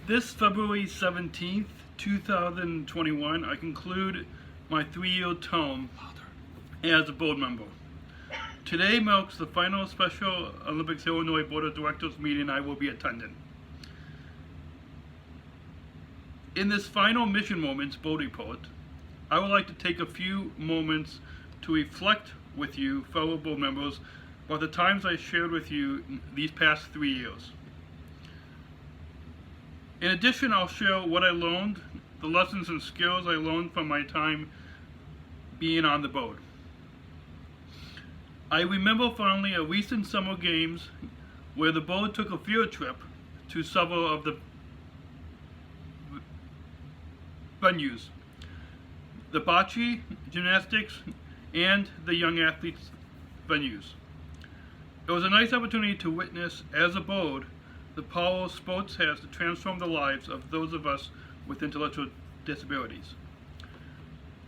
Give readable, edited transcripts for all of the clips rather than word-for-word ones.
This February 17th, 2021, I conclude my 3-year term as a board member. Today marks the final Special Olympics Illinois Board of Directors meeting I will be attending. In this final Mission Moments board report, I would like to take a few moments to reflect with you, fellow board members, about the times I shared with you these past 3 years. In addition, I'll share what I learned, the lessons and skills I learned from my time being on the board. I remember fondly a recent summer games where the board took a field trip to several of the venues, the bocce, gymnastics, and the young athletes venues. It was a nice opportunity to witness, as a board, the power sports has to transform the lives of those of us with intellectual disabilities.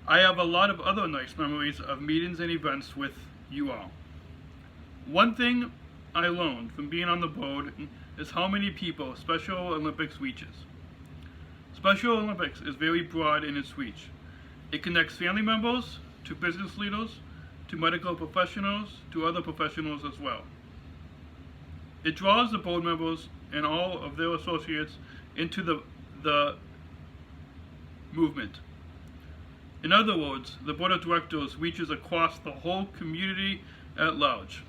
I have a lot of other nice memories of meetings and events with you all. One thing I learned from being on the board is how many people Special Olympics reaches. Special Olympics is very broad in its reach. It connects family members to business leaders, to medical professionals, to other professionals as well. It draws the board members and all of their associates into the movement. In other words, the board of directors reaches across the whole community at large.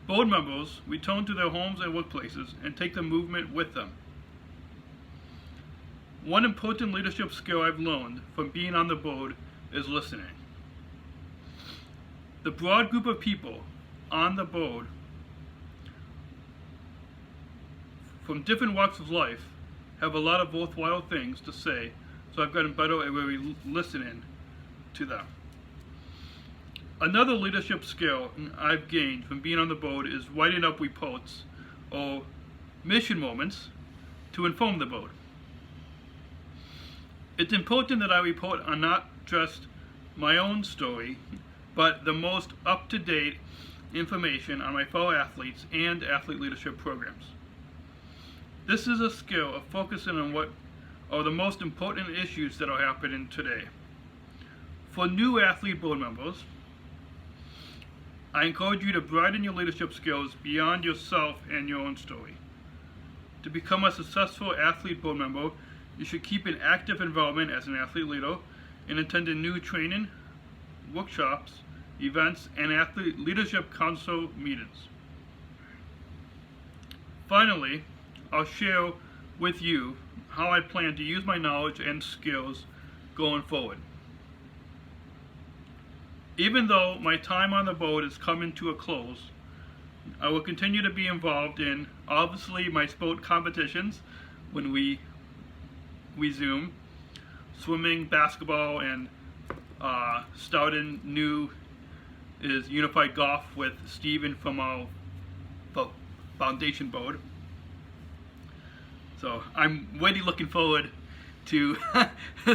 Board members return to their homes and workplaces and take the movement with them. One important leadership skill I've learned from being on the board is listening. The broad group of people on the board from different walks of life have a lot of worthwhile things to say, so I've gotten better at really listening to them. Another leadership skill I've gained from being on the board is writing up reports or mission moments to inform the board. It's important that I report on not just my own story, but the most up-to-date information on my fellow athletes and athlete leadership programs. This is a skill of focusing on what are the most important issues that are happening today. For new athlete board members, I encourage you to broaden your leadership skills beyond yourself and your own story. To become a successful athlete board member, you should keep an active involvement as an athlete leader and attending new training, workshops, events, and athlete leadership council meetings. Finally, I'll share with you how I plan to use my knowledge and skills going forward. Even though my time on the board is coming to a close, I will continue to be involved in, obviously, my sport competitions when we resume, swimming, basketball, and starting new is unified golf with Steven from our foundation board. So I'm really looking forward to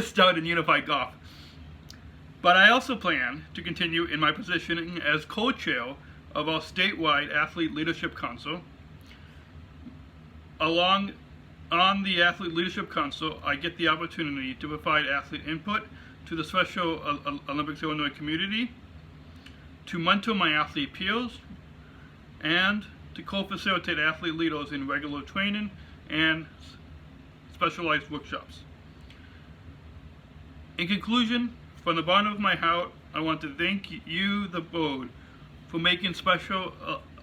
starting unified golf. But I also plan to continue in my position as co-chair of our statewide Athlete Leadership Council. On the Athlete Leadership Council, I get the opportunity to provide athlete input to the Special Olympics Illinois community, to mentor my athlete peers, and to co-facilitate athlete leaders in regular training and specialized workshops. In conclusion, from the bottom of my heart, I want to thank you, the board, for making Special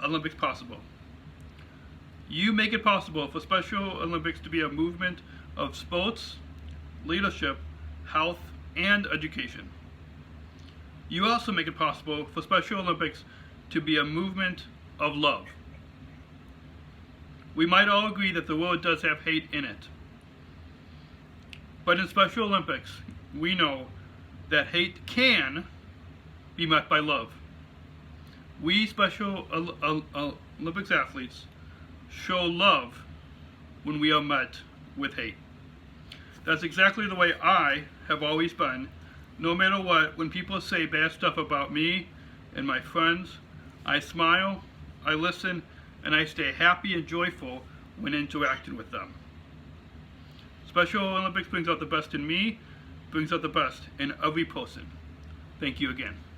Olympics possible. You make it possible for Special Olympics to be a movement of sports, leadership, health, and education. You also make it possible for Special Olympics to be a movement of love. We might all agree that the world does have hate in it. But in Special Olympics, we know that hate can be met by love. We Special Olympics athletes show love when we are met with hate. That's exactly the way I have always been. No matter what, when people say bad stuff about me and my friends, I smile, I listen, and I stay happy and joyful when interacting with them. Special Olympics brings out the best in me, brings out the best in every person. Thank you again.